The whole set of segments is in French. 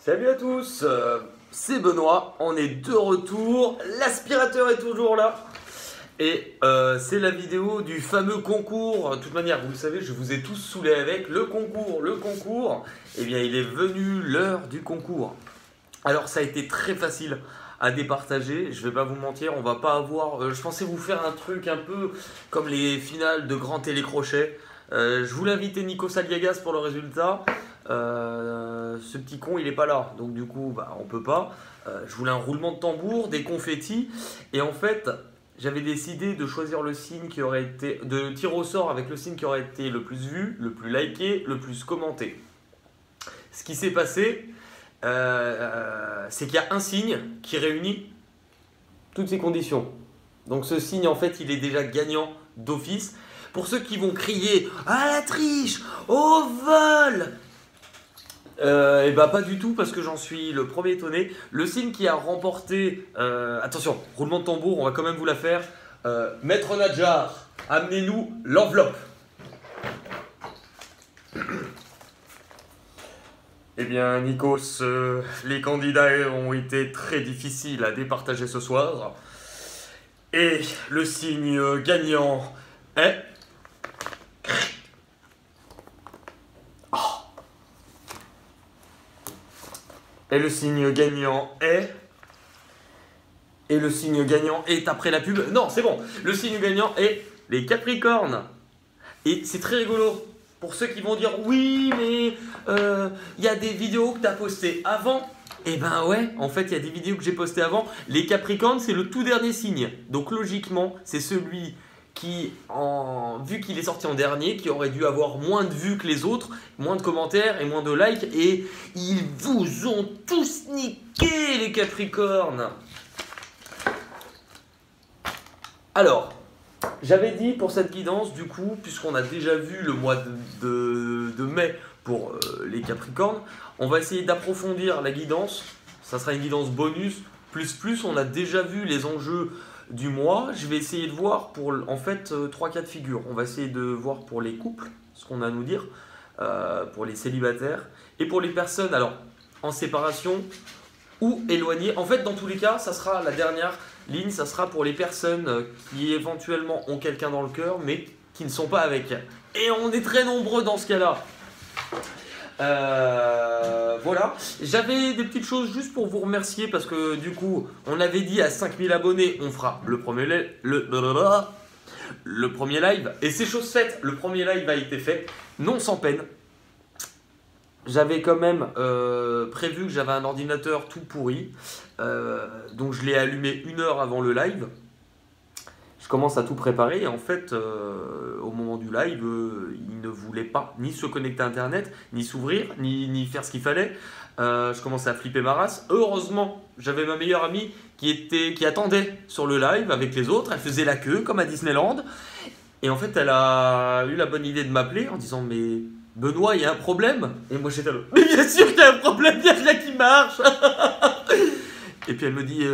Salut à tous, c'est Benoît, on est de retour, l'aspirateur est toujours là et c'est la vidéo du fameux concours. De toute manière, vous le savez, je vous ai tous saoulés avec le concours, et bien il est venu l'heure du concours. Alors ça a été très facile à départager, je vais pas vous mentir, on va pas avoir, je pensais vous faire un truc un peu comme les finales de grands télécrochets. Je voulais inviter Nico Saliagas pour le résultat. Ce petit con il est pas là, donc du coup bah, on peut pas. Je voulais un roulement de tambour, des confettis, et en fait j'avais décidé de choisir le signe qui aurait été, de tirer au sort avec le signe qui aurait été le plus vu, le plus liké, le plus commenté. Ce qui s'est passé, c'est qu'il y a un signe qui réunit toutes ces conditions. Donc ce signe en fait il est déjà gagnant d'office. Pour ceux qui vont crier « à la triche, au vol !» et bah pas du tout, parce que j'en suis le premier étonné. Le signe qui a remporté, attention, roulement de tambour, on va quand même vous la faire. Maître Nadjar, amenez-nous l'enveloppe. Eh bien Nikos, les candidats ont été très difficiles à départager ce soir. Et le signe gagnant est... Et le signe gagnant est... Et le signe gagnant est après la pub... Non, c'est bon. Le signe gagnant est les Capricornes. Et c'est très rigolo. Pour ceux qui vont dire « Oui, mais y a des vidéos que tu as postées avant. » Eh ben ouais, en fait, il y a des vidéos que j'ai postées avant. Les Capricornes, c'est le tout dernier signe. Donc logiquement, c'est celui qui, vu qu'il est sorti en dernier, qui aurait dû avoir moins de vues que les autres, moins de commentaires et moins de likes. Et ils vous ont tous niqué, les Capricornes. Alors, j'avais dit pour cette guidance, du coup, puisqu'on a déjà vu le mois de mai pour les Capricornes, on va essayer d'approfondir la guidance. Ça sera une guidance bonus, plus, on a déjà vu les enjeux du mois. Je vais essayer de voir pour, en fait, 3 cas de figure. On va essayer de voir pour les couples, ce qu'on a à nous dire, pour les célibataires, et pour les personnes, alors, en séparation ou éloignées. En fait, dans tous les cas, ça sera la dernière ligne, ça sera pour les personnes qui éventuellement ont quelqu'un dans le cœur, mais qui ne sont pas avec. Et on est très nombreux dans ce cas-là. Voilà, j'avais des petites choses juste pour vous remercier, parce que du coup, on avait dit à 5000 abonnés, on fera le premier live, et c'est chose faite, le premier live a été fait, non sans peine. J'avais quand même prévu que j'avais un ordinateur tout pourri, donc je l'ai allumé 1 heure avant le live. Je commence à tout préparer et en fait, au moment du live, il ne voulait pas ni se connecter à Internet, ni s'ouvrir, ni faire ce qu'il fallait. Je commençais à flipper ma race. Heureusement, j'avais ma meilleure amie qui attendait sur le live avec les autres. Elle faisait la queue comme à Disneyland. Et en fait, elle a eu la bonne idée de m'appeler en disant « Mais Benoît, il y a un problème ?» Et moi, j'étais là « Mais bien sûr qu'il y a un problème, il y a rien qui marche !» Et puis elle me dit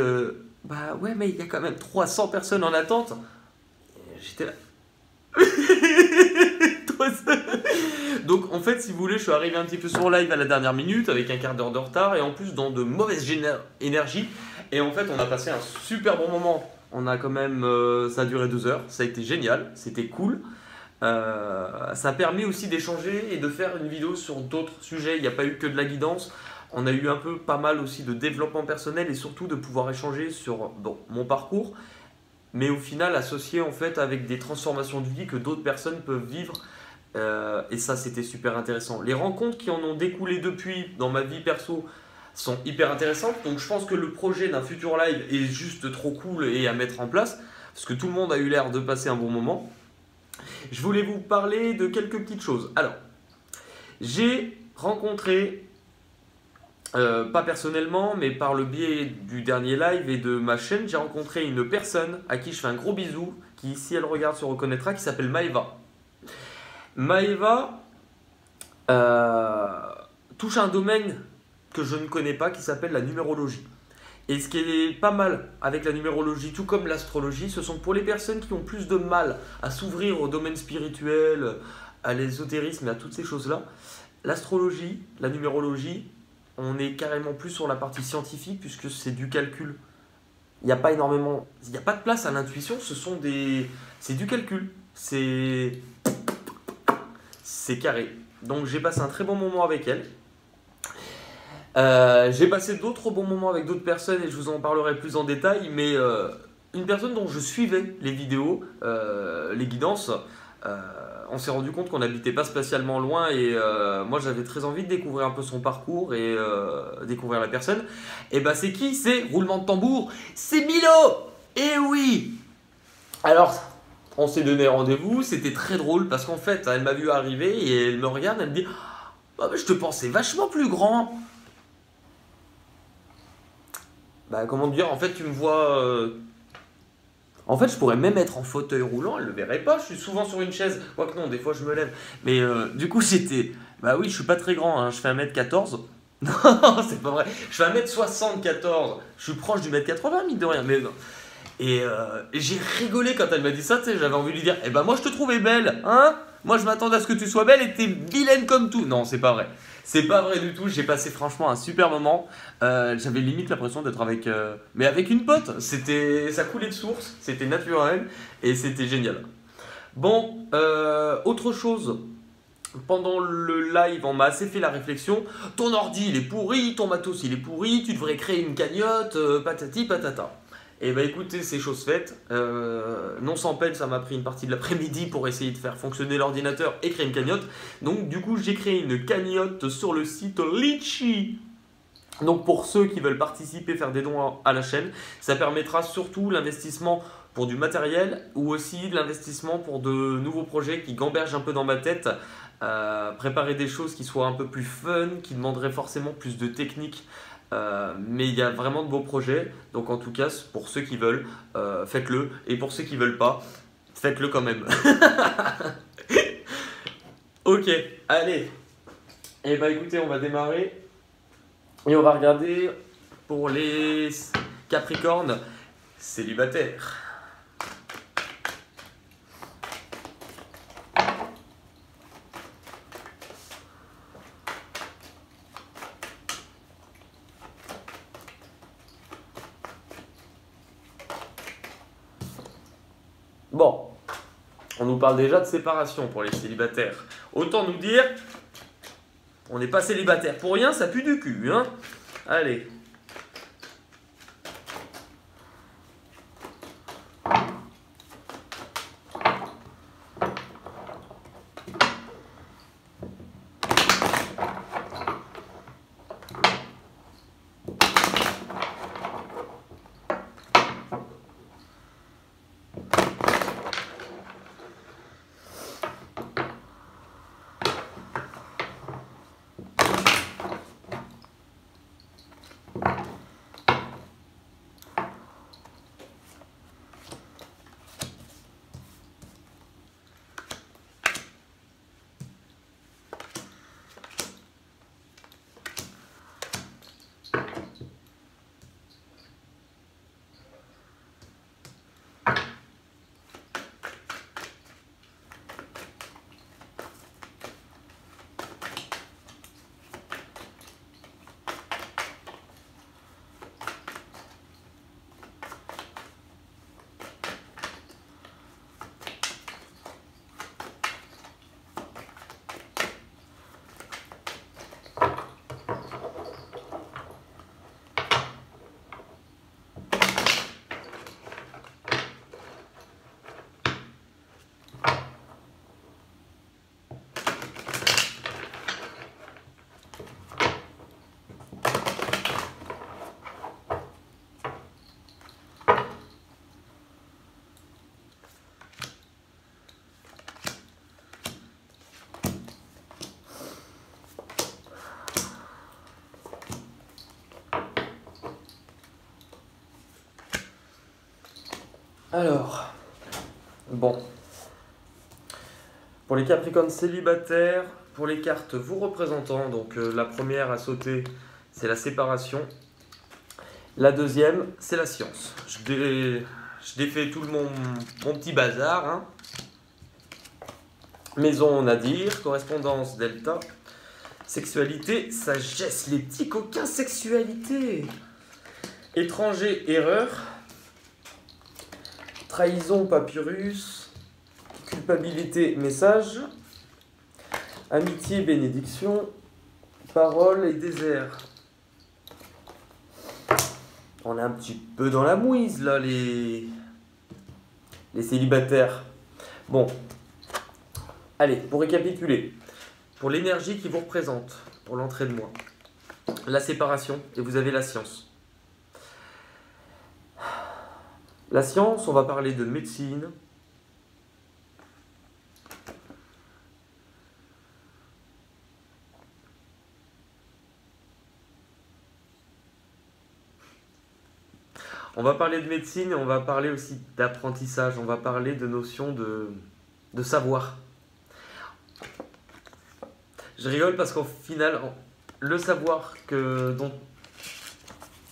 bah ouais, mais il y a quand même 300 personnes en attente. J'étais là. Donc en fait, si vous voulez, je suis arrivé un petit peu sur live à la dernière minute avec un quart d'heure de retard et en plus dans de mauvaises énergies. Et en fait, on a passé un super bon moment. On a quand même, ça a duré 2 heures. Ça a été génial, c'était cool. Ça a permis aussi d'échanger et de faire une vidéo sur d'autres sujets. Il n'y a pas eu que de la guidance. On a eu un peu pas mal aussi de développement personnel et surtout de pouvoir échanger sur mon parcours, mais au final associé en fait avec des transformations de vie que d'autres personnes peuvent vivre. Et ça, c'était super intéressant. Les rencontres qui en ont découlé depuis dans ma vie perso sont hyper intéressantes. Donc je pense que le projet d'un futur live est juste trop cool et à mettre en place, parce que tout le monde a eu l'air de passer un bon moment. Je voulais vous parler de quelques petites choses. Alors, j'ai rencontré... pas personnellement, mais par le biais du dernier live et de ma chaîne, j'ai rencontré une personne à qui je fais un gros bisou, qui si elle regarde se reconnaîtra, qui s'appelle Maëva. Maëva touche un domaine que je ne connais pas, qui s'appelle la numérologie. Et ce qui est pas mal avec la numérologie, tout comme l'astrologie, ce sont pour les personnes qui ont plus de mal à s'ouvrir au domaine spirituel, à l'ésotérisme et à toutes ces choses-là. L'astrologie, la numérologie, on est carrément plus sur la partie scientifique puisque c'est du calcul. Il n'y a pas énormément, il n'y a pas de place à l'intuition, c'est du calcul, c'est carré. Donc j'ai passé un très bon moment avec elle. J'ai passé d'autres bons moments avec d'autres personnes et je vous en parlerai plus en détail, mais une personne dont je suivais les vidéos, les guidances, on s'est rendu compte qu'on n'habitait pas spécialement loin et moi j'avais très envie de découvrir un peu son parcours et découvrir la personne. Et bah c'est qui? C'est, roulement de tambour, c'est Milo! Eh oui! Alors, on s'est donné rendez-vous, c'était très drôle parce qu'en fait elle m'a vu arriver et elle me regarde, elle me dit oh, mais je te pensais vachement plus grand. Bah comment dire, en fait tu me vois... En fait je pourrais même être en fauteuil roulant, elle le verrait pas, je suis souvent sur une chaise, quoique non, des fois je me lève. Mais du coup j'étais... Bah oui, je suis pas très grand, hein. Je fais 1m14. Non, c'est pas vrai, je fais 1m74, je suis proche du 1m80 mine de rien, mais non. Et j'ai rigolé quand elle m'a dit ça, tu sais, j'avais envie de lui dire, eh ben moi je te trouvais belle, hein? Moi je m'attendais à ce que tu sois belle et t'es vilaine comme tout. Non, c'est pas vrai. C'est pas vrai du tout, j'ai passé franchement un super moment. J'avais limite l'impression d'être avec... mais avec une pote, ça coulait de source, c'était naturel et c'était génial. Bon, autre chose, pendant le live, on m'a assez fait la réflexion, ton ordi il est pourri, ton matos il est pourri, tu devrais créer une cagnotte, patati patata. Et bah écoutez, c'est chose faite. Non sans peine, ça m'a pris une partie de l'après-midi pour essayer de faire fonctionner l'ordinateur et créer une cagnotte. Donc du coup, j'ai créé une cagnotte sur le site Litchi. Donc pour ceux qui veulent participer, faire des dons à la chaîne, ça permettra surtout l'investissement pour du matériel ou aussi de l'investissement pour de nouveaux projets qui gambergent un peu dans ma tête. Préparer des choses qui soient un peu plus fun, qui demanderaient forcément plus de technique. Mais il y a vraiment de beaux projets, donc en tout cas pour ceux qui veulent, faites-le, et pour ceux qui veulent pas, faites-le quand même. Ok, allez. Et bah écoutez, on va démarrer et on va regarder pour les Capricornes célibataires. Bon, on nous parle déjà de séparation pour les célibataires. Autant nous dire, on n'est pas célibataire pour rien, ça pue du cul, hein? Allez. Alors, bon, pour les Capricornes célibataires, pour les cartes vous représentant, donc la première à sauter, c'est la séparation. La deuxième, c'est la science. Je défais tout mon petit bazar. Hein. Maison Nadir, correspondance Delta. Sexualité, sagesse, les petits coquins, sexualité. Étranger, erreur. Trahison, papyrus. Culpabilité, message. Amitié, bénédiction. Parole et désert. On est un petit peu dans la mouise là, les célibataires. Bon, allez, pour récapituler. Pour l'énergie qui vous représente, pour l'entrée de moi. La séparation, et vous avez la science. La science, on va parler de médecine. On va parler de médecine et on va parler aussi d'apprentissage. On va parler de notions de savoir. Je rigole parce qu'au final, le savoir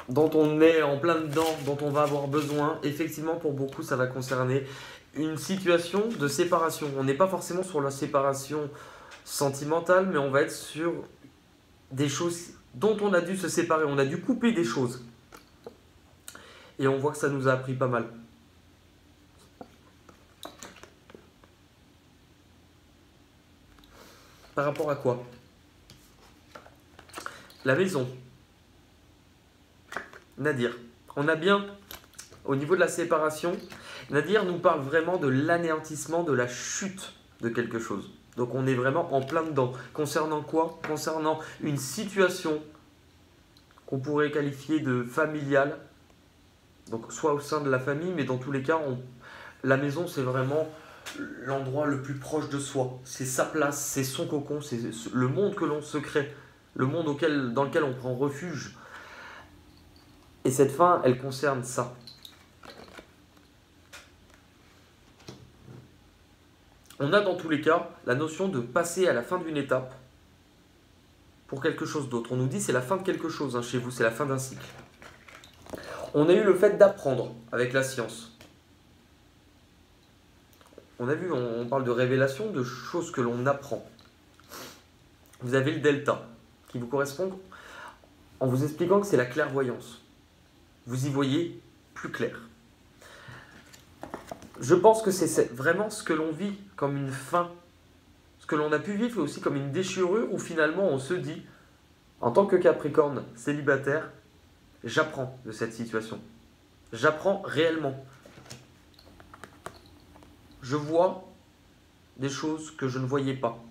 dont on est en plein dedans, dont on va avoir besoin, effectivement pour beaucoup ça va concerner une situation de séparation. On n'est pas forcément sur la séparation sentimentale, mais on va être sur des choses dont on a dû se séparer, on a dû couper des choses. Et on voit que ça nous a appris pas mal. Par rapport à quoi? La maison. Nadir. On a bien, au niveau de la séparation, Nadir nous parle vraiment de l'anéantissement, de la chute de quelque chose. Donc on est vraiment en plein dedans. Concernant quoi? Concernant une situation qu'on pourrait qualifier de familiale. Donc soit au sein de la famille, mais dans tous les cas, la maison c'est vraiment l'endroit le plus proche de soi. C'est sa place, c'est son cocon, c'est le monde que l'on se crée, le monde dans lequel on prend refuge. Et cette fin, elle concerne ça. On a dans tous les cas la notion de passer à la fin d'une étape pour quelque chose d'autre. On nous dit c'est la fin de quelque chose, hein, chez vous, c'est la fin d'un cycle. On a eu le fait d'apprendre avec la science. On a vu, on parle de révélation, de choses que l'on apprend. Vous avez le delta, qui vous correspond en vous expliquant que c'est la clairvoyance. Vous y voyez plus clair. Je pense que c'est vraiment ce que l'on vit comme une fin. Ce que l'on a pu vivre aussi comme une déchirure où finalement on se dit, en tant que Capricorne célibataire, j'apprends de cette situation. J'apprends réellement. Je vois des choses que je ne voyais pas.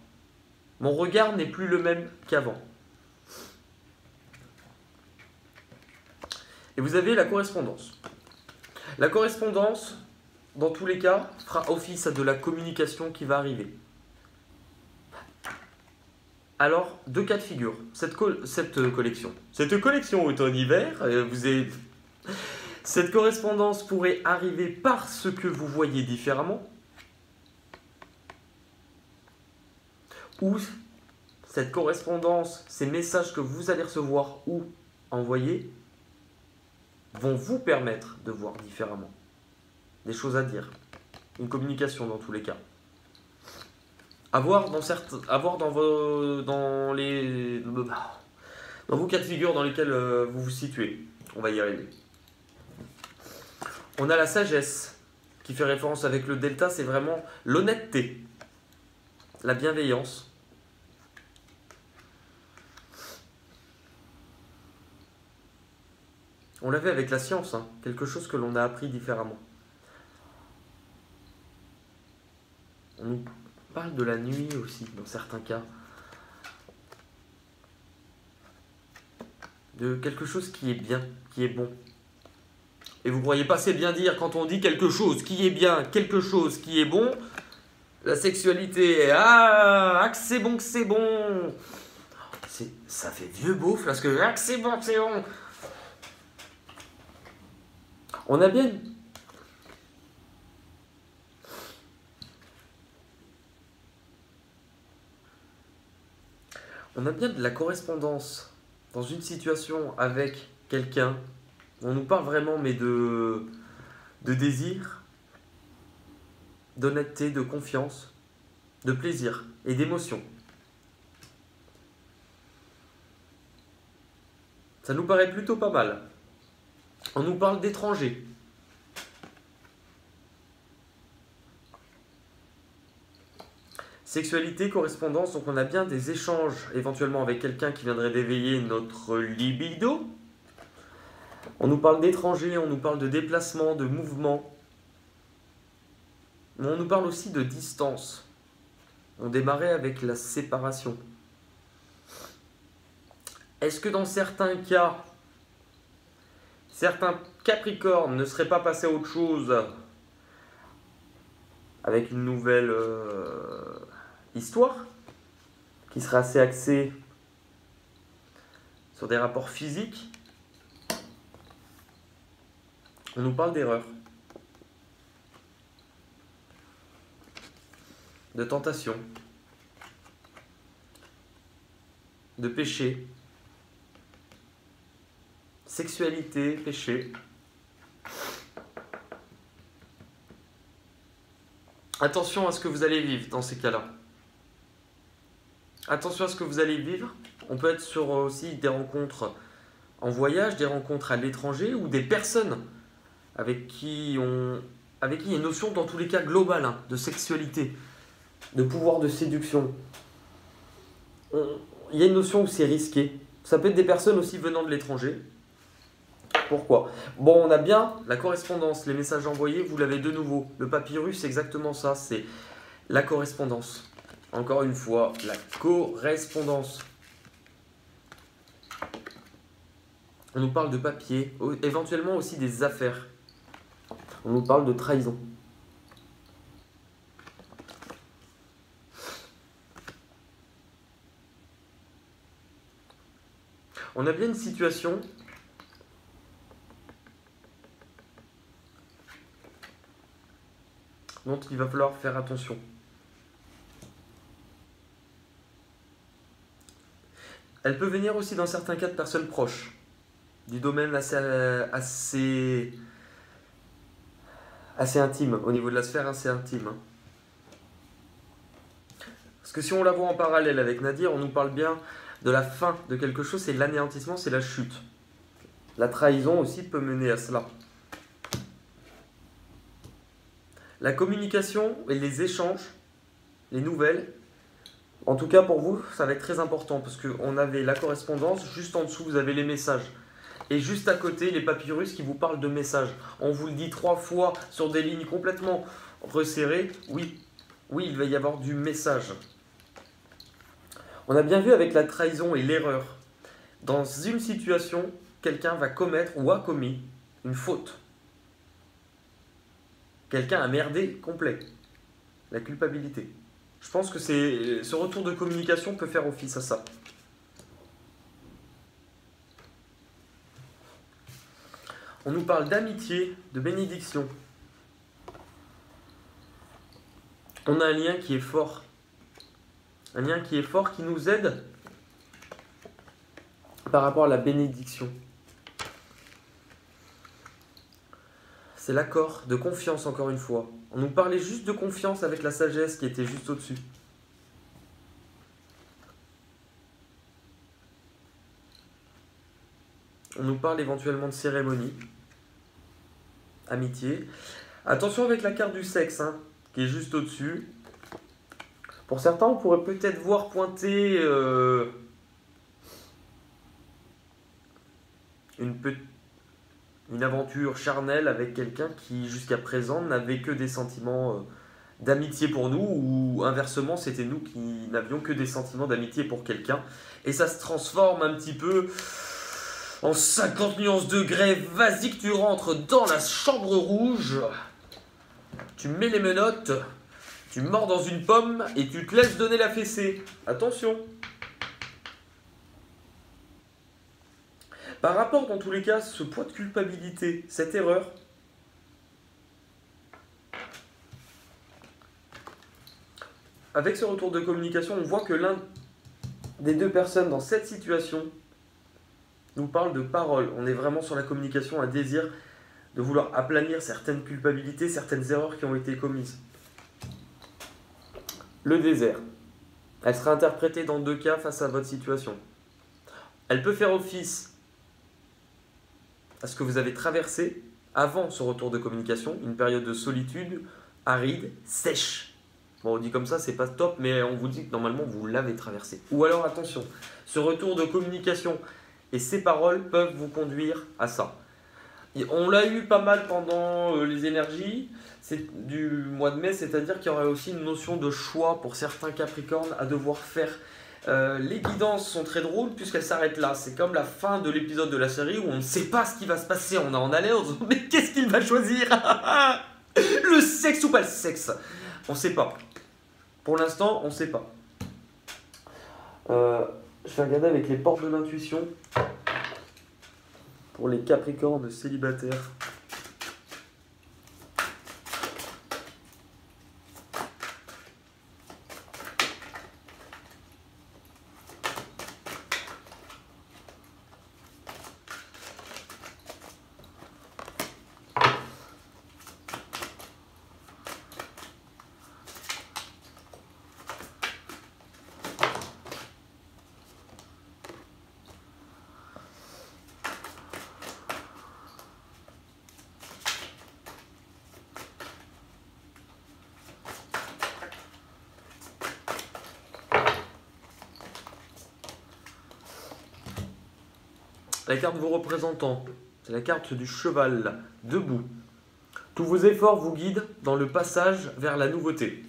Mon regard n'est plus le même qu'avant. Et vous avez la correspondance. La correspondance, dans tous les cas, fera office à de la communication qui va arriver. Alors, deux cas de figure. Cette collection automne-hiver, cette correspondance pourrait arriver parce que vous voyez différemment, ou cette correspondance, ces messages que vous allez recevoir ou envoyer, vont vous permettre de voir différemment. Des choses à dire. Une communication dans tous les cas. À voir dans vos cas de figure dans lesquels vous vous situez. On va y arriver. On a la sagesse qui fait référence avec le delta, c'est vraiment l'honnêteté, la bienveillance. On l'avait avec la science, hein, quelque chose que l'on a appris différemment. On nous parle de la nuit aussi, dans certains cas. De quelque chose qui est bien, qui est bon. Et vous ne croyez pas, c'est bien dire, quand on dit quelque chose qui est bien, quelque chose qui est bon, la sexualité, que c'est bon, que c'est bon. Ça fait vieux beauf, parce que, que c'est bon, c'est bon. On a bien... On a bien de la correspondance dans une situation avec quelqu'un. On nous parle vraiment mais de désir, d'honnêteté, de confiance, de plaisir et d'émotion. Ça nous paraît plutôt pas mal. On nous parle d'étrangers. Sexualité, correspondance, donc on a bien des échanges éventuellement avec quelqu'un qui viendrait d'éveiller notre libido. On nous parle d'étrangers, on nous parle de déplacement, de mouvement. Mais on nous parle aussi de distance. On démarrait avec la séparation. Est-ce que dans certains cas, certains Capricornes ne seraient pas passés à autre chose avec une nouvelle histoire qui serait assez axée sur des rapports physiques? On nous parle d'erreur, de tentation, de péché, sexualité, péché. Attention à ce que vous allez vivre dans ces cas-là. Attention à ce que vous allez vivre. On peut être sur aussi des rencontres en voyage, des rencontres à l'étranger ou des personnes avec qui il y a une notion dans tous les cas globale de sexualité, de pouvoir de séduction. Il y a une notion où c'est risqué. Ça peut être des personnes aussi venant de l'étranger. Pourquoi? Bon, on a bien la correspondance, les messages envoyés, vous l'avez de nouveau. Le papyrus, c'est exactement ça, c'est la correspondance. Encore une fois, la correspondance. On nous parle de papier, éventuellement aussi des affaires. On nous parle de trahison. On a bien une situation dont il va falloir faire attention. Elle peut venir aussi dans certains cas de personnes proches, du domaine assez intime, au niveau de la sphère assez intime. Parce que si on la voit en parallèle avec Nadir, on nous parle bien de la fin de quelque chose, c'est l'anéantissement, c'est la chute. La trahison aussi peut mener à cela. La communication et les échanges, les nouvelles, en tout cas pour vous, ça va être très important parce qu'on avait la correspondance, juste en dessous vous avez les messages. Et juste à côté, les papyrus qui vous parlent de messages. On vous le dit 3 fois sur des lignes complètement resserrées. Oui, il va y avoir du message. On a bien vu avec la trahison et l'erreur. Dans une situation, quelqu'un va commettre ou a commis une faute. Quelqu'un a merdé complet. La culpabilité. Je pense que ce retour de communication peut faire office à ça. On nous parle d'amitié, de bénédiction. On a un lien qui est fort. Un lien qui est fort qui nous aide par rapport à la bénédiction. C'est l'accord de confiance encore une fois. On nous parlait juste de confiance avec la sagesse qui était juste au-dessus. On nous parle éventuellement de cérémonie, amitié. Attention avec la carte du sexe, qui est juste au-dessus. Pour certains, on pourrait peut-être voir pointer une aventure charnelle avec quelqu'un qui, jusqu'à présent, n'avait que des sentiments d'amitié pour nous, ou inversement, c'était nous qui n'avions que des sentiments d'amitié pour quelqu'un. Et ça se transforme un petit peu en 50 nuances degrés. Vas-y que tu rentres dans la chambre rouge, tu mets les menottes, tu mords dans une pomme et tu te laisses donner la fessée. Attention. Par rapport, dans tous les cas, ce poids de culpabilité, cette erreur, avec ce retour de communication, on voit que l'un des deux personnes dans cette situation nous parle de parole. On est vraiment sur la communication, un désir de vouloir aplanir certaines culpabilités, certaines erreurs qui ont été commises. Le désert. Elle sera interprétée dans 2 cas face à votre situation. Elle peut faire office à ce que vous avez traversé avant ce retour de communication, une période de solitude aride, sèche. Bon, on dit comme ça, c'est pas top, mais on vous dit que normalement vous l'avez traversé. Ou alors attention, ce retour de communication et ces paroles peuvent vous conduire à ça. Et on l'a eu pas mal pendant les énergies du mois de mai, c'est-à-dire qu'il y aurait aussi une notion de choix pour certains Capricornes à devoir faire. Les guidances sont très drôles puisqu'elles s'arrêtent là. C'est comme la fin de l'épisode de la série où on ne sait pas ce qui va se passer. On est en alerte, on se dit mais qu'est-ce qu'il va choisir? Le sexe ou pas le sexe? On ne sait pas. Pour l'instant, on ne sait pas. Je vais regarder avec les portes de l'intuition pour les Capricornes célibataires. La carte vous représentant, c'est la carte du cheval, debout. Tous vos efforts vous guident dans le passage vers la nouveauté.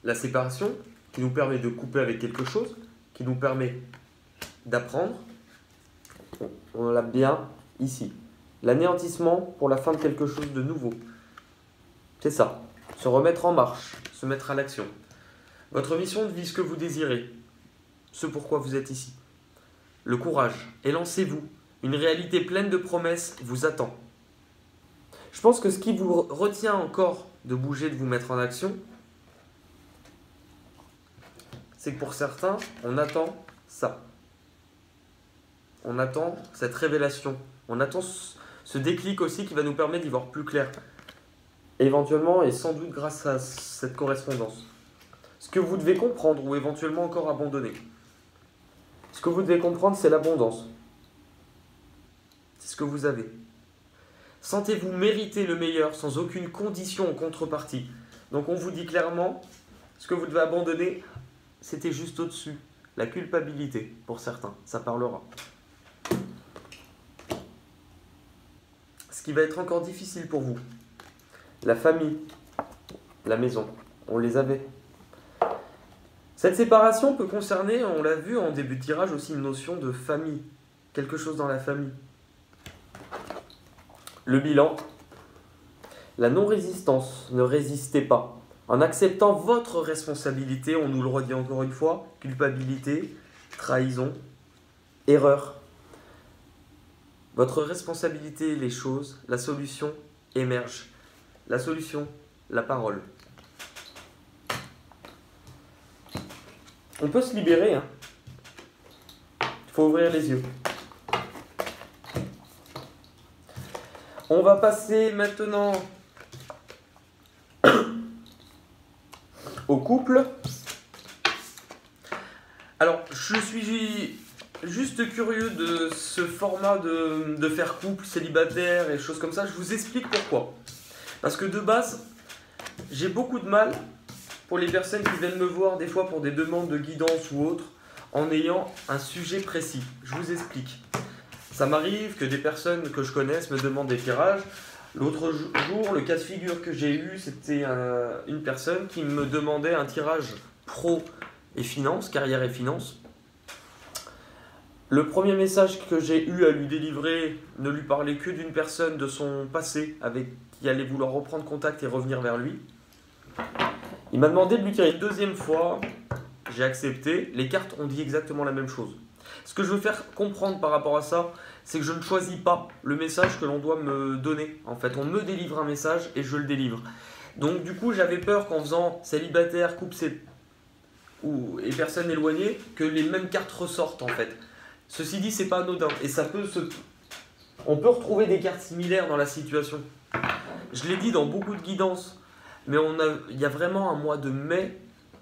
La séparation, qui nous permet de couper avec quelque chose, qui nous permet d'apprendre. On l'a bien ici. L'anéantissement pour la fin de quelque chose de nouveau. C'est ça. Se remettre en marche, se mettre à l'action. Votre mission de vie, ce que vous désirez, ce pourquoi vous êtes ici. Le courage, et lancez-vous. Une réalité pleine de promesses vous attend. Je pense que ce qui vous retient encore de bouger, de vous mettre en action, c'est que pour certains, on attend ça. On attend cette révélation. On attend ce déclic aussi qui va nous permettre d'y voir plus clair. Éventuellement, et sans doute grâce à cette correspondance. Ce que vous devez comprendre ou éventuellement encore abandonner. Ce que vous devez comprendre, c'est l'abondance. C'est ce que vous avez. Sentez-vous mériter le meilleur sans aucune condition en contrepartie. Donc on vous dit clairement, ce que vous devez abandonner, c'était juste au-dessus. La culpabilité, pour certains, ça parlera. Ce qui va être encore difficile pour vous, la famille, la maison, on les avait. Cette séparation peut concerner, on l'a vu en début de tirage, aussi une notion de famille. Quelque chose dans la famille. Le bilan. La non-résistance. Ne résistez pas. En acceptant votre responsabilité, on nous le redit encore une fois, culpabilité, trahison, erreur. Votre responsabilité, les choses, la solution émerge. La solution, la parole. On peut se libérer, hein. Il faut ouvrir les yeux. On va passer maintenant au couple. Alors, je suis juste curieux de ce format de faire couple, célibataire et choses comme ça. Je vous explique pourquoi. Parce que de base, j'ai beaucoup de mal pour les personnes qui viennent me voir des fois pour des demandes de guidance ou autre, en ayant un sujet précis. Je vous explique. Ça m'arrive que des personnes que je connaisse me demandent des tirages. L'autre jour, le cas de figure que j'ai eu, c'était une personne qui me demandait un tirage pro et finance, carrière et finance. Le premier message que j'ai eu à lui délivrer ne lui parlait que d'une personne de son passé avec qui allait vouloir reprendre contact et revenir vers lui. Il m'a demandé de lui tirer une deuxième fois, j'ai accepté. Les cartes ont dit exactement la même chose. Ce que je veux faire comprendre par rapport à ça, c'est que je ne choisis pas le message que l'on doit me donner. En fait, on me délivre un message et je le délivre. Donc du coup, j'avais peur qu'en faisant célibataire, couple et personnes éloignées, que les mêmes cartes ressortent en fait. Ceci dit, c'est pas anodin et ça peut on peut retrouver des cartes similaires dans la situation. Je l'ai dit dans beaucoup de guidances, mais il y a vraiment un mois de mai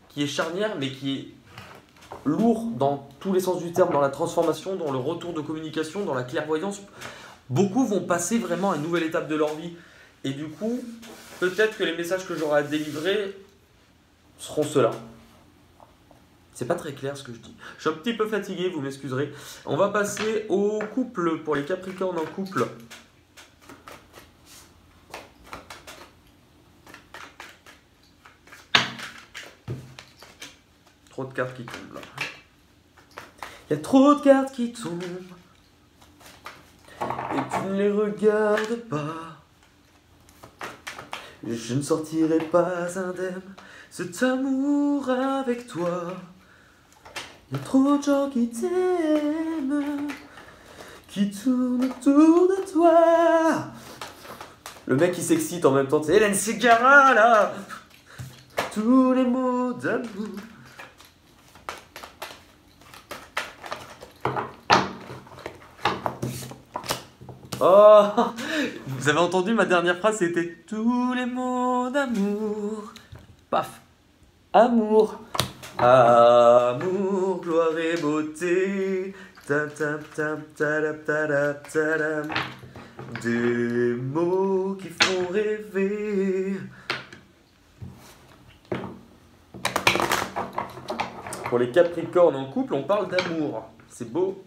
qui est charnière, mais qui est lourd dans tous les sens du terme, dans la transformation, dans le retour de communication, dans la clairvoyance. Beaucoup vont passer vraiment à une nouvelle étape de leur vie. Et du coup, peut-être que les messages que j'aurai à délivrer seront ceux-là. C'est pas très clair ce que je dis. Je suis un petit peu fatigué, vous m'excuserez. On va passer au couple, pour les Capricornes en couple. Trop de cartes qui tombent là. Il y a trop de cartes qui tombent. Et tu ne les regardes pas. Je ne sortirai pas indemne cet amour avec toi. Il y a trop de gens qui t'aiment, qui tournent autour de toi. Le mec qui s'excite en même temps, c'est Hélène Ségara là. Tous les mots d'amour. Oh, vous avez entendu ma dernière phrase, c'était tous les mots d'amour. Paf, amour, amour, gloire et beauté. Tam tam tam tadam tadam tadam. Des mots qui font rêver. Pour les Capricornes en couple, on parle d'amour. C'est beau.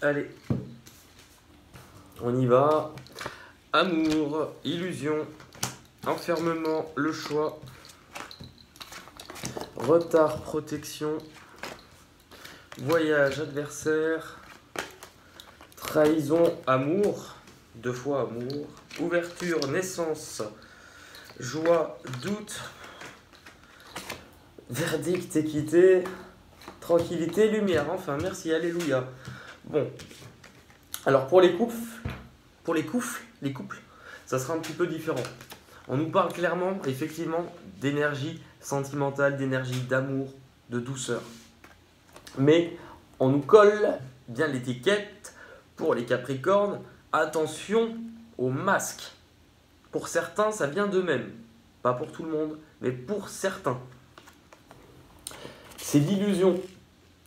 Allez, on y va. Amour, illusion, enfermement, le choix, retard, protection, voyage, adversaire, trahison, amour, 2 fois amour, ouverture, naissance, joie, doute, verdict, équité, tranquillité, lumière. Enfin, merci, alléluia. Bon, alors pour les couples, ça sera un petit peu différent. On nous parle clairement, effectivement, d'énergie sentimentale, d'énergie d'amour, de douceur. Mais on nous colle bien l'étiquette pour les Capricornes. Attention au masque. Pour certains, ça vient d'eux-mêmes. Pas pour tout le monde, mais pour certains. C'est l'illusion.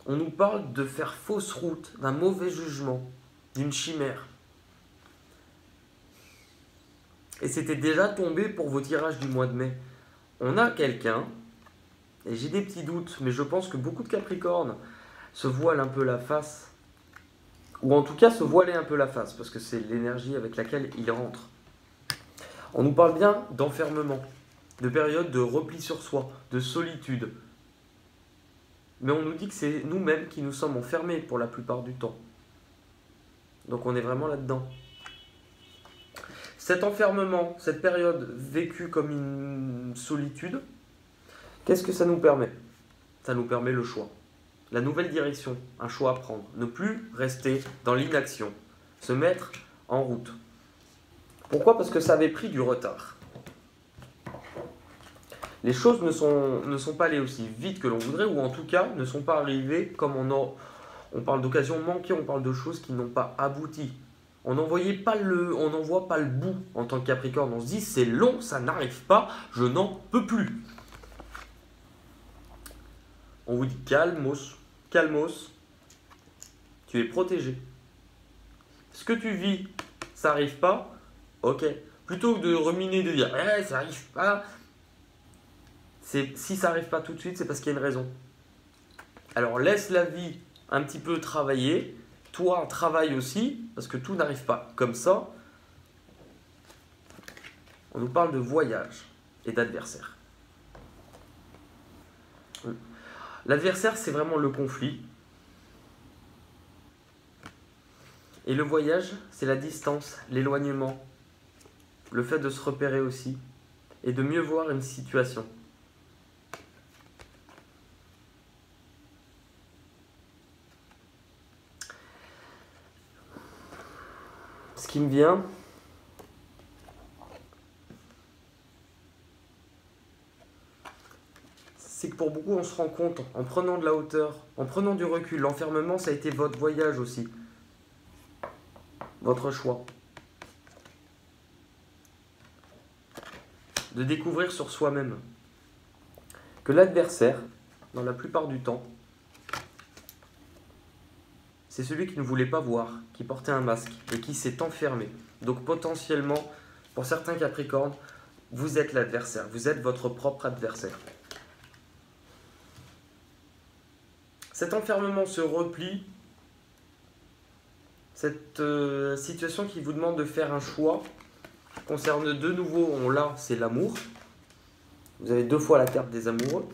On nous parle de faire fausse route, d'un mauvais jugement, d'une chimère. Et c'était déjà tombé pour vos tirages du mois de mai. On a quelqu'un, et j'ai des petits doutes, mais je pense que beaucoup de Capricornes se voilent un peu la face, ou en tout cas se voiler un peu la face, parce que c'est l'énergie avec laquelle ils rentrent. On nous parle bien d'enfermement, de période de repli sur soi, de solitude. Mais on nous dit que c'est nous-mêmes qui nous sommes enfermés pour la plupart du temps. Donc on est vraiment là-dedans. cet enfermement, cette période vécue comme une solitude, qu'est-ce que ça nous permet? Ça nous permet le choix. La nouvelle direction, un choix à prendre. Ne plus rester dans l'inaction. Se mettre en route. Pourquoi? Parce que ça avait pris du retard. Les choses ne sont pas allées aussi vite que l'on voudrait, ou en tout cas ne sont pas arrivées comme on parle d'occasions manquées, on parle de choses qui n'ont pas abouti. On n'en voit pas le bout en tant que Capricorne. On se dit c'est long, ça n'arrive pas, je n'en peux plus. On vous dit calmos, calmos, tu es protégé. Ce que tu vis, ça n'arrive pas, ok. Plutôt que de ruminer, de dire ça n'arrive pas, si ça n'arrive pas tout de suite, c'est parce qu'il y a une raison. Alors laisse la vie un petit peu travailler. Toi, travaille aussi, parce que tout n'arrive pas comme ça. On nous parle de voyage et d'adversaire. L'adversaire, c'est vraiment le conflit. Et le voyage, c'est la distance, l'éloignement, le fait de se repérer aussi, et de mieux voir une situation. Ce qui me vient, c'est que pour beaucoup, on se rend compte, en prenant de la hauteur, en prenant du recul, l'enfermement, ça a été votre voyage aussi, votre choix. De découvrir sur soi-même que l'adversaire, dans la plupart du temps, c'est celui qui ne voulait pas voir, qui portait un masque et qui s'est enfermé. Donc potentiellement, pour certains Capricornes, vous êtes l'adversaire, vous êtes votre propre adversaire. Cet enfermement se replie, cette situation qui vous demande de faire un choix, concerne de nouveau, là c'est l'amour. Vous avez 2 fois la carte des amoureux.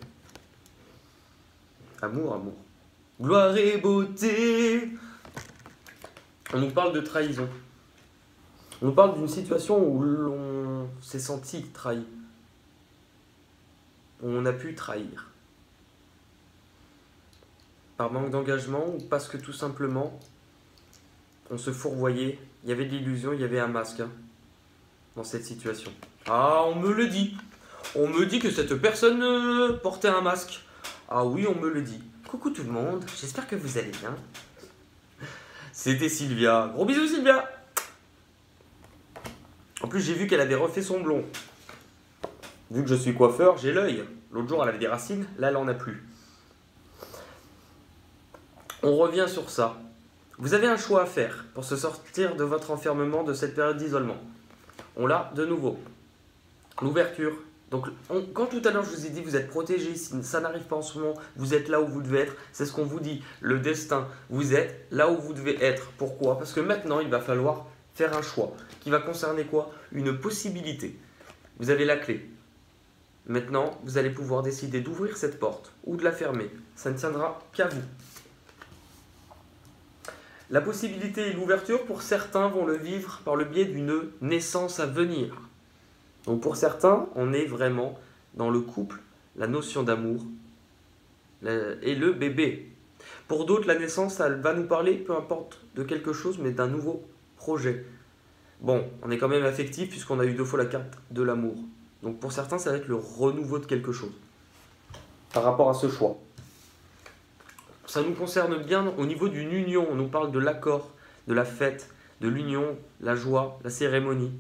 Amour, amour. Gloire et beauté. On nous parle de trahison. On nous parle d'une situation où l'on s'est senti trahi. Où on a pu trahir. Par manque d'engagement ou parce que tout simplement, on se fourvoyait. Il y avait de l'illusion, il y avait un masque dans cette situation. Ah, on me le dit. On me dit que cette personne portait un masque. Ah oui, on me le dit. Coucou tout le monde, j'espère que vous allez bien. C'était Sylvia. Gros bisous Sylvia. En plus, j'ai vu qu'elle avait refait son blond. Vu que je suis coiffeur, j'ai l'œil. L'autre jour, elle avait des racines, là, elle en a plus. On revient sur ça. Vous avez un choix à faire pour se sortir de votre enfermement, de cette période d'isolement. On l'a de nouveau. L'ouverture. Donc, quand tout à l'heure je vous ai dit vous êtes protégé, si ça n'arrive pas en ce moment, vous êtes là où vous devez être, c'est ce qu'on vous dit, le destin, vous êtes là où vous devez être. Pourquoi? Parce que maintenant il va falloir faire un choix qui va concerner quoi? Une possibilité. Vous avez la clé. Maintenant, vous allez pouvoir décider d'ouvrir cette porte ou de la fermer. Ça ne tiendra qu'à vous. La possibilité et l'ouverture, pour certains, vont le vivre par le biais d'une naissance à venir. Donc pour certains, on est vraiment dans le couple, la notion d'amour et le bébé. Pour d'autres, la naissance, elle va nous parler, peu importe, de quelque chose, mais d'un nouveau projet. Bon, on est quand même affectif puisqu'on a eu 2 fois la carte de l'amour. Donc pour certains, ça va être le renouveau de quelque chose par rapport à ce choix. Ça nous concerne bien au niveau d'une union. On nous parle de l'accord, de la fête, de l'union, la joie, la cérémonie.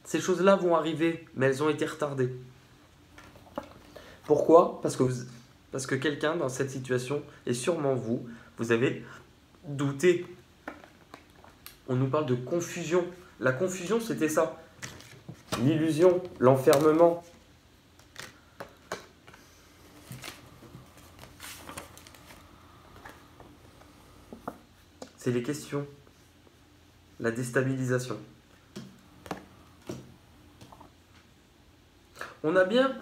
Ces choses-là vont arriver, mais elles ont été retardées. Pourquoi? Parce que quelqu'un dans cette situation, et sûrement vous, vous avez douté. On nous parle de confusion. La confusion, c'était ça. L'illusion, l'enfermement. C'est les questions. La déstabilisation. On a bien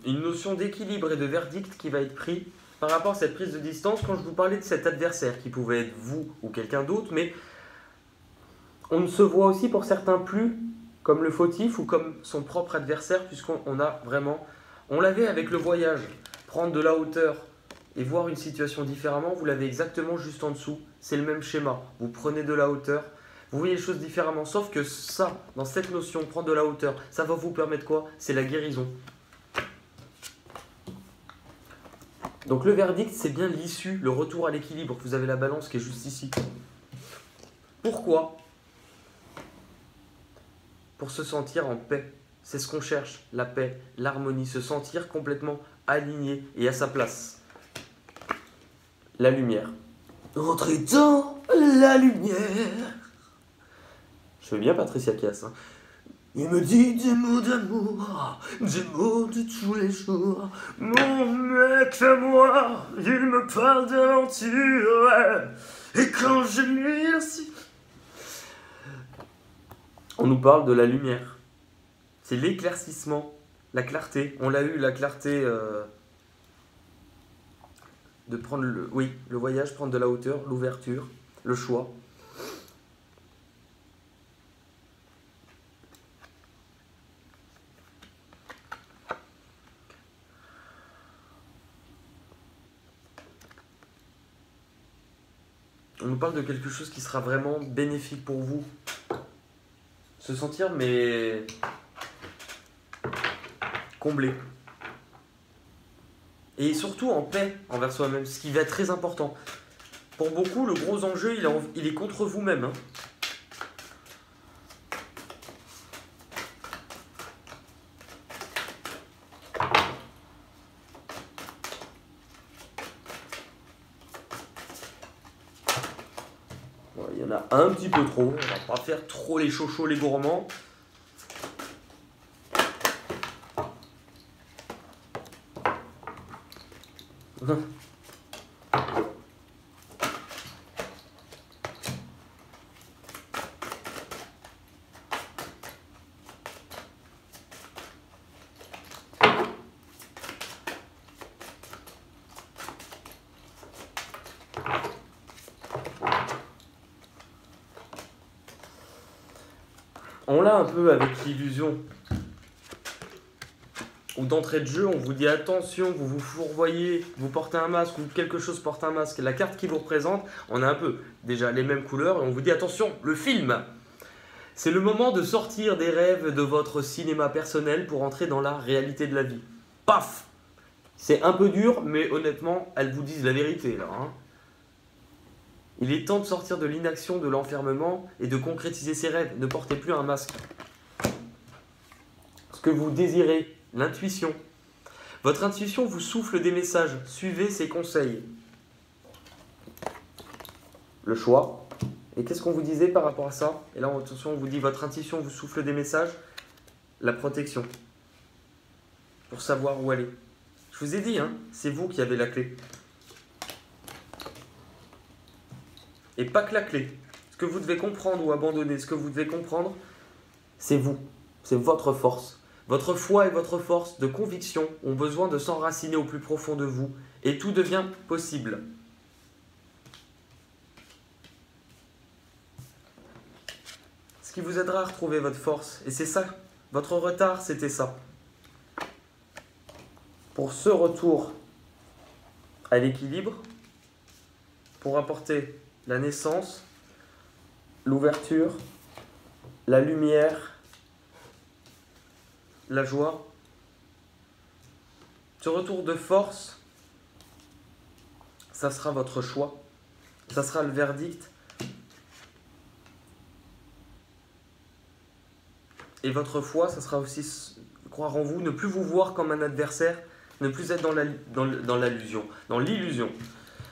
une notion d'équilibre et de verdict qui va être pris par rapport à cette prise de distance quand je vous parlais de cet adversaire qui pouvait être vous ou quelqu'un d'autre, mais On ne se voit aussi pour certains plus comme le fautif ou comme son propre adversaire, puisqu'on a vraiment... On l'avait avec le voyage. Prendre de la hauteur et voir une situation différemment, vous l'avez exactement juste en dessous. C'est le même schéma. Vous prenez de la hauteur, vous voyez les choses différemment. Sauf que ça, dans cette notion, prendre de la hauteur, ça va vous permettre quoi? C'est la guérison. Donc le verdict, c'est bien l'issue, le retour à l'équilibre. Vous avez la balance qui est juste ici. Pourquoi? Pour se sentir en paix. C'est ce qu'on cherche, la paix, l'harmonie, se sentir complètement aligné et à sa place. La lumière. Entrez dans la lumière. Je fais bien Patricia Cass. Hein. Il me dit des mots d'amour, des mots de tous les jours. Mon mec à moi, il me parle d'aventure. Et quand je lui reçu... On nous parle de la lumière. C'est l'éclaircissement, la clarté. On l'a eu, la clarté de prendre le voyage, prendre de la hauteur, l'ouverture, le choix. On nous parle de quelque chose qui sera vraiment bénéfique pour vous. Se sentir, mais comblé. Et surtout en paix envers soi-même, ce qui va être très important. Pour beaucoup, le gros enjeu, il est contre vous-même. Hein. Il y en a un petit peu trop. On va pas faire trop les chochos, les gourmands. On l'a un peu avec l'illusion. Ou d'entrée de jeu, on vous dit attention, vous vous fourvoyez, vous portez un masque ou quelque chose porte un masque. La carte qui vous représente, on a un peu déjà les mêmes couleurs et on vous dit attention, le film. C'est le moment de sortir des rêves de votre cinéma personnel pour entrer dans la réalité de la vie. Paf! C'est un peu dur, mais honnêtement, elles vous disent la vérité là. Hein. Il est temps de sortir de l'inaction, de l'enfermement et de concrétiser ses rêves. Ne portez plus un masque. Ce que vous désirez, l'intuition. Votre intuition vous souffle des messages. Suivez ses conseils. Le choix. Et qu'est-ce qu'on vous disait par rapport à ça? Et là, attention, on vous dit votre intuition vous souffle des messages. La protection. Pour savoir où aller. Je vous ai dit, hein, c'est vous qui avez la clé. Et pas que la clé. Ce que vous devez comprendre ou abandonner, ce que vous devez comprendre, c'est vous. C'est votre force. Votre foi et votre force de conviction ont besoin de s'enraciner au plus profond de vous. Et tout devient possible. Ce qui vous aidera à retrouver votre force. Et c'est ça. Votre retard, c'était ça. Pour ce retour à l'équilibre, pour apporter la naissance, l'ouverture, la lumière, la joie. Ce retour de force, ça sera votre choix. Ça sera le verdict. Et votre foi, ça sera aussi croire en vous, ne plus vous voir comme un adversaire, ne plus être dans l'illusion, dans l'illusion.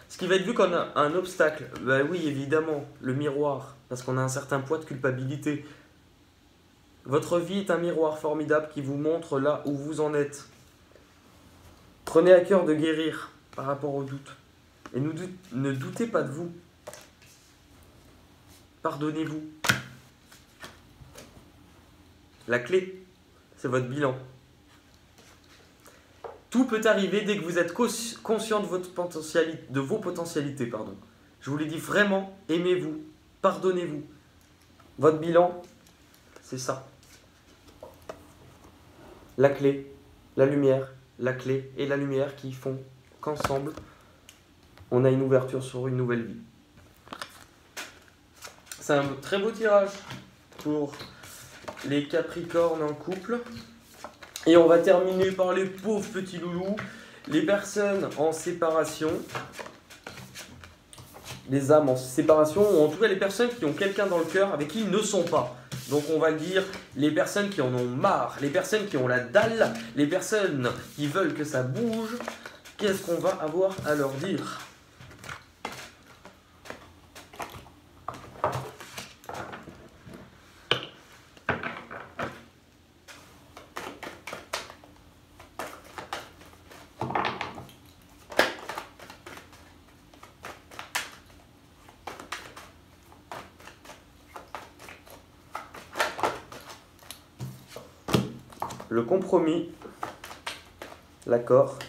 Ce qui va être vu comme un obstacle, ben oui, évidemment, le miroir, parce qu'on a un certain poids de culpabilité. Votre vie est un miroir formidable qui vous montre là où vous en êtes. Prenez à cœur de guérir par rapport au doute. Et ne doutez pas de vous. Pardonnez-vous. La clé, c'est votre bilan. Tout peut arriver dès que vous êtes conscient de vos potentialités. Je vous l'ai dit vraiment, aimez-vous, pardonnez-vous. Votre bilan, c'est ça. La clé, la lumière, la clé et la lumière qui font qu'ensemble, on a une ouverture sur une nouvelle vie. C'est un très beau tirage pour les Capricornes en couple. Et on va terminer par les pauvres petits loulous, les personnes en séparation, les âmes en séparation, ou en tout cas les personnes qui ont quelqu'un dans le cœur avec qui ils ne sont pas. Donc on va dire les personnes qui en ont marre, les personnes qui ont la dalle, les personnes qui veulent que ça bouge. Qu'est-ce qu'on va avoir à leur dire ? Le compromis, l'accord.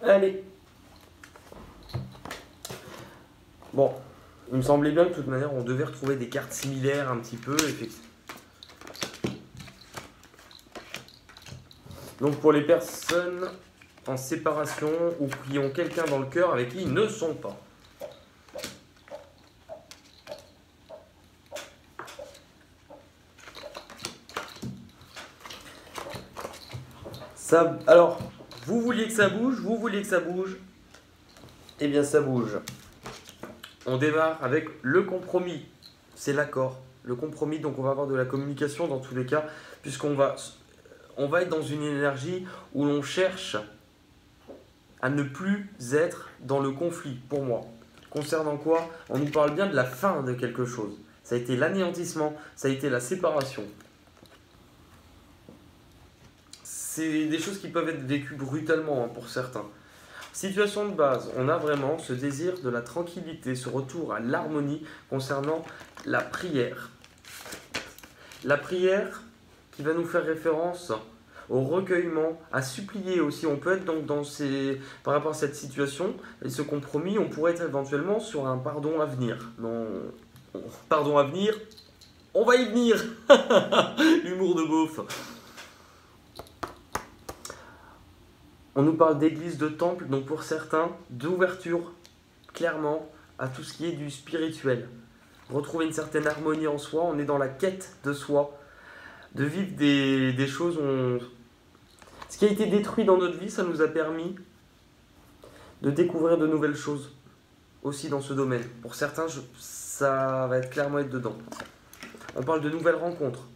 Allez. Bon, il me semblait bien que de toute manière, on devait retrouver des cartes similaires un petit peu, effectivement. Donc pour les personnes en séparation ou qui ont quelqu'un dans le cœur avec qui ils ne sont pas. Ça, alors, vous vouliez que ça bouge, vous vouliez que ça bouge, eh bien ça bouge. On démarre avec le compromis, c'est l'accord. Le compromis, donc on va avoir de la communication dans tous les cas, puisqu'on va être dans une énergie où l'on cherche à ne plus être dans le conflit, pour moi. Concernant quoi? On nous parle bien de la fin de quelque chose. Ça a été l'anéantissement, ça a été la séparation. C'est des choses qui peuvent être vécues brutalement pour certains. Situation de base, on a vraiment ce désir de la tranquillité, ce retour à l'harmonie concernant la prière. La prière qui va nous faire référence au recueillement, à supplier aussi. On peut être donc par rapport à cette situation et ce compromis, on pourrait être éventuellement sur un pardon à venir. Non, pardon à venir, on va y venir. Humour de beauf. On nous parle d'église, de temple, donc pour certains, d'ouverture, clairement, à tout ce qui est du spirituel. Retrouver une certaine harmonie en soi, on est dans la quête de soi, de vivre des choses. Ce qui a été détruit dans notre vie, ça nous a permis de découvrir de nouvelles choses, aussi dans ce domaine. Pour certains, ça va clairement être dedans. On parle de nouvelles rencontres,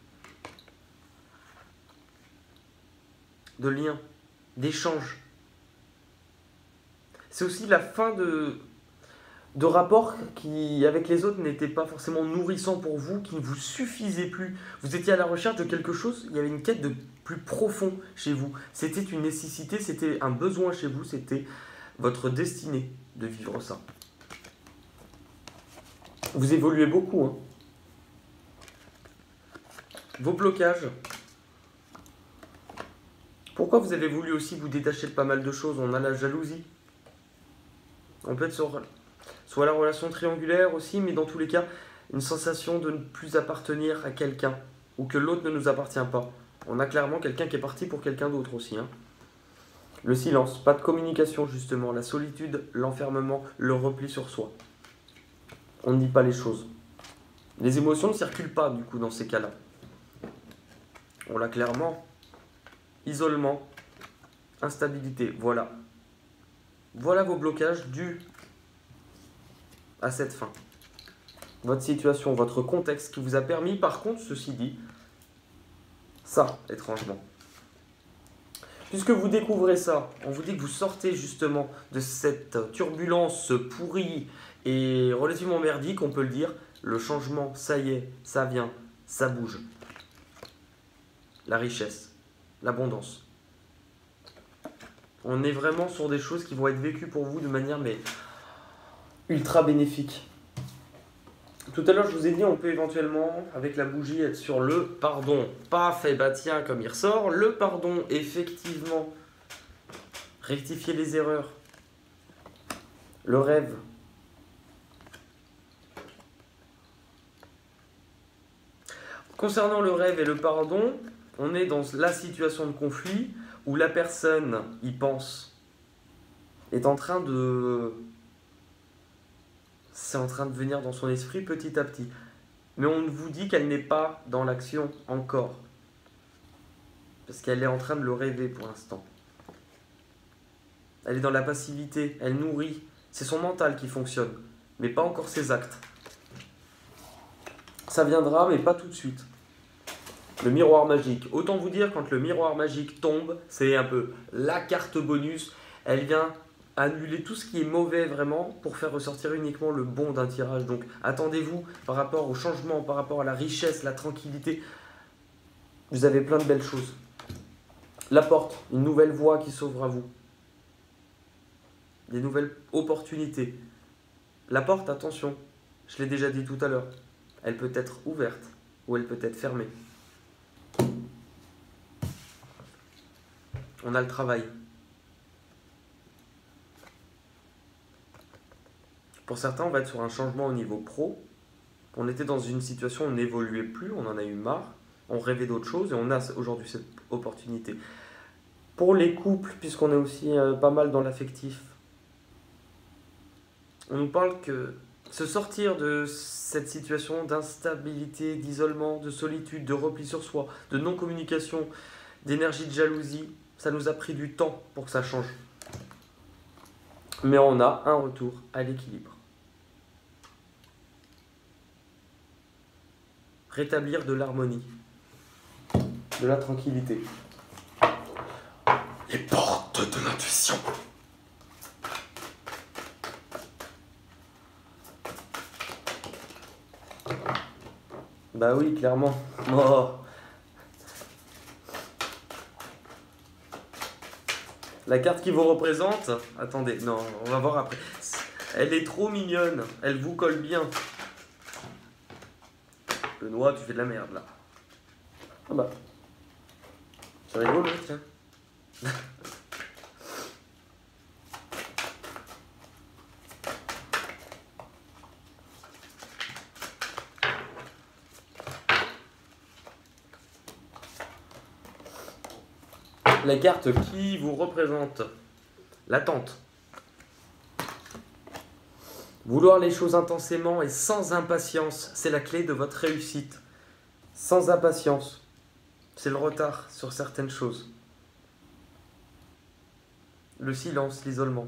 de liens, d'échanges. C'est aussi la fin de rapports qui, avec les autres, n'étaient pas forcément nourrissants pour vous, qui ne vous suffisaient plus. Vous étiez à la recherche de quelque chose, il y avait une quête de plus profond chez vous. C'était une nécessité, c'était un besoin chez vous, c'était votre destinée de vivre ça. Vous évoluez beaucoup, hein. Vos blocages. Pourquoi vous avez voulu aussi vous détacher de pas mal de choses? On a la jalousie. On peut être soit la relation triangulaire aussi, mais dans tous les cas, une sensation de ne plus appartenir à quelqu'un, ou que l'autre ne nous appartient pas. On a clairement quelqu'un qui est parti pour quelqu'un d'autre aussi, hein. Le silence, pas de communication justement, la solitude, l'enfermement, le repli sur soi. On ne dit pas les choses. Les émotions ne circulent pas du coup dans ces cas-là. On l'a clairement. Isolement, instabilité, voilà. Voilà vos blocages dus à cette fin. Votre situation, votre contexte qui vous a permis, par contre, ceci dit, ça, étrangement. Puisque vous découvrez ça, on vous dit que vous sortez justement de cette turbulence pourrie et relativement merdique, on peut le dire. Le changement, ça y est, ça vient, ça bouge. La richesse. L'abondance. On est vraiment sur des choses qui vont être vécues pour vous de manière mais ultra bénéfique. Tout à l'heure, je vous ai dit, on peut éventuellement, avec la bougie, être sur le pardon. Paf, et bah tiens, comme il ressort, le pardon, effectivement. Rectifier les erreurs. Le rêve. Concernant le rêve et le pardon, on est dans la situation de conflit où la personne y pense, est en train de... C'est en train de venir dans son esprit petit à petit. Mais on vous dit qu'elle n'est pas dans l'action encore. Parce qu'elle est en train de le rêver pour l'instant. Elle est dans la passivité, elle nourrit. C'est son mental qui fonctionne, mais pas encore ses actes. Ça viendra, mais pas tout de suite. Le miroir magique. Autant vous dire, quand le miroir magique tombe, c'est un peu la carte bonus. Elle vient annuler tout ce qui est mauvais vraiment pour faire ressortir uniquement le bon d'un tirage. Donc attendez-vous par rapport au changement, par rapport à la richesse, la tranquillité. Vous avez plein de belles choses. La porte, une nouvelle voie qui s'ouvre à vous. Des nouvelles opportunités. La porte, attention, je l'ai déjà dit tout à l'heure, elle peut être ouverte ou elle peut être fermée. On a le travail. Pour certains, on va être sur un changement au niveau pro. On était dans une situation où on n'évoluait plus, on en a eu marre, on rêvait d'autre chose et on a aujourd'hui cette opportunité. Pour les couples, puisqu'on est aussi pas mal dans l'affectif, on nous parle que se sortir de cette situation d'instabilité, d'isolement, de solitude, de repli sur soi, de non-communication, d'énergie de jalousie, ça nous a pris du temps pour que ça change. Mais on a un retour à l'équilibre. Rétablir de l'harmonie, de la tranquillité. Les portes de l'intuition. Bah oui, clairement. Oh. La carte qui vous représente, attendez, non, on va voir après. Elle est trop mignonne, elle vous colle bien. Le noix, tu fais de la merde là. Ah bah. C'est rigolo, tiens. La carte qui vous représente l'attente. Vouloir les choses intensément et sans impatience, c'est la clé de votre réussite. Sans impatience, c'est le retard sur certaines choses. Le silence, l'isolement.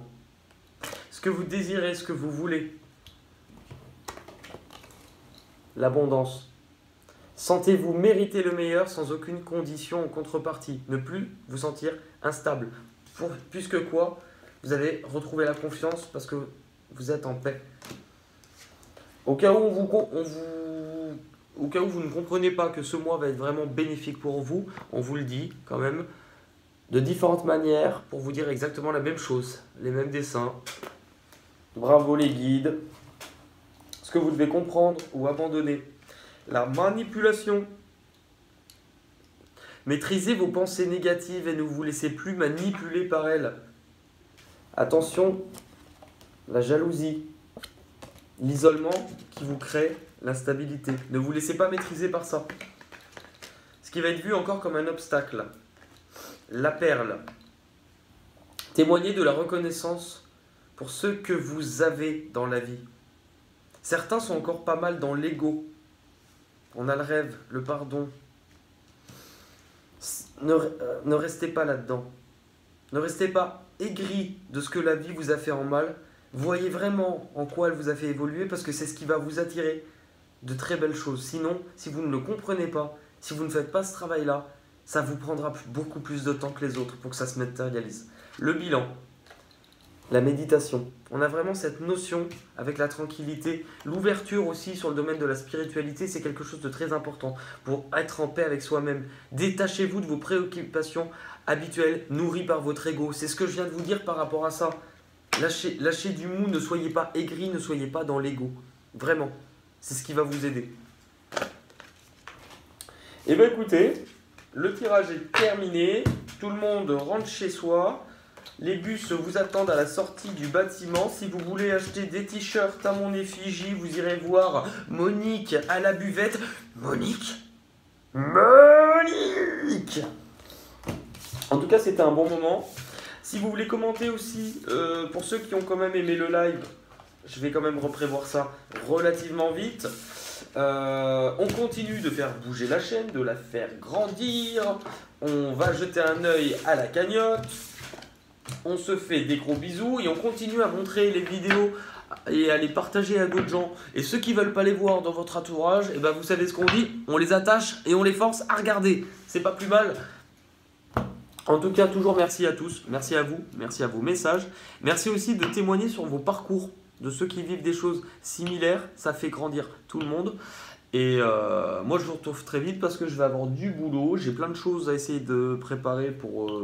Ce que vous désirez, ce que vous voulez. L'abondance. Sentez-vous mériter le meilleur sans aucune condition en contrepartie. Ne plus vous sentir instable. Puisque quoi? vous allez retrouver la confiance parce que vous êtes en paix. Au cas où vous ne comprenez pas que ce mois va être vraiment bénéfique pour vous, on vous le dit quand même de différentes manières pour vous dire exactement la même chose, les mêmes dessins. Bravo les guides. Ce que vous devez comprendre ou abandonner, la manipulation. Maîtrisez vos pensées négatives et ne vous laissez plus manipuler par elles. Attention, la jalousie, l'isolement qui vous crée l'instabilité. Ne vous laissez pas maîtriser par ça. Ce qui va être vu encore comme un obstacle. La perle. Témoignez de la reconnaissance pour ce que vous avez dans la vie. Certains sont encore pas mal dans l'ego. On a le rêve, le pardon. Ne restez pas là-dedans. Ne restez pas aigri de ce que la vie vous a fait en mal. Voyez vraiment en quoi elle vous a fait évoluer parce que c'est ce qui va vous attirer de très belles choses. Sinon, si vous ne le comprenez pas, si vous ne faites pas ce travail-là, ça vous prendra beaucoup plus de temps que les autres pour que ça se matérialise. Le bilan, la méditation. On a vraiment cette notion avec la tranquillité. L'ouverture aussi sur le domaine de la spiritualité, c'est quelque chose de très important pour être en paix avec soi-même. Détachez-vous de vos préoccupations habituelles nourries par votre ego. C'est ce que je viens de vous dire par rapport à ça. Lâchez du mou, ne soyez pas aigri, ne soyez pas dans l'ego. Vraiment, c'est ce qui va vous aider. Et bien écoutez, le tirage est terminé. Tout le monde rentre chez soi. Les bus vous attendent à la sortie du bâtiment. Si vous voulez acheter des t-shirts à mon effigie, vous irez voir Monique à la buvette. Monique. En tout cas, c'était un bon moment. Si vous voulez commenter aussi, pour ceux qui ont quand même aimé le live, je vais quand même reprévoir ça relativement vite. On continue de faire bouger la chaîne, de la faire grandir. On va jeter un œil à la cagnotte. On se fait des gros bisous et on continue à montrer les vidéos et à les partager à d'autres gens. Et ceux qui ne veulent pas les voir dans votre entourage, et ben vous savez ce qu'on dit, on les attache et on les force à regarder. C'est pas plus mal. En tout cas, toujours merci à tous, merci à vous, merci à vos messages. Merci aussi de témoigner sur vos parcours, de ceux qui vivent des choses similaires. Ça fait grandir tout le monde. Et moi, je vous retrouve très vite parce que je vais avoir du boulot. J'ai plein de choses à essayer de préparer pour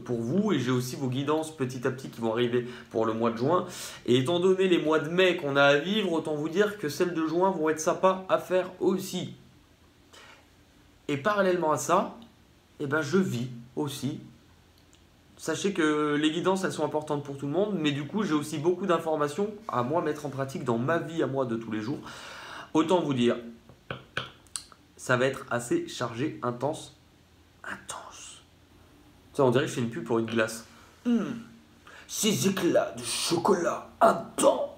vous. Et j'ai aussi vos guidances petit à petit qui vont arriver pour le mois de juin. Et étant donné les mois de mai qu'on a à vivre, autant vous dire que celles de juin vont être sympas à faire aussi. Et parallèlement à ça, eh ben, je vis aussi. Sachez que les guidances, elles sont importantes pour tout le monde. Mais du coup, j'ai aussi beaucoup d'informations à moi mettre en pratique dans ma vie à moi de tous les jours. Autant vous dire, ça va être assez chargé, intense. Intense. Tu sais, on dirait que je fais une pub pour une glace. Ces éclats de chocolat intense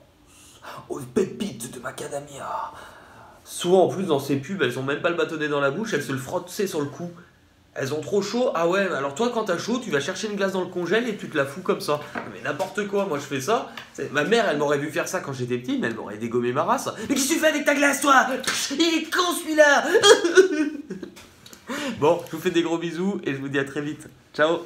aux pépites de macadamia. Souvent, en plus, dans ces pubs, elles ont même pas le bâtonnet dans la bouche, elles se le frottent, c'est sur le cou. Elles ont trop chaud. Ah ouais, alors toi, quand t'as chaud, tu vas chercher une glace dans le congèle et tu te la fous comme ça. Mais n'importe quoi, moi je fais ça. Ma mère, elle m'aurait vu faire ça quand j'étais petit, mais elle m'aurait dégommé ma race. Mais qu'est-ce que tu fais avec ta glace, toi? Il est con celui-là. Bon, je vous fais des gros bisous et je vous dis à très vite. Ciao.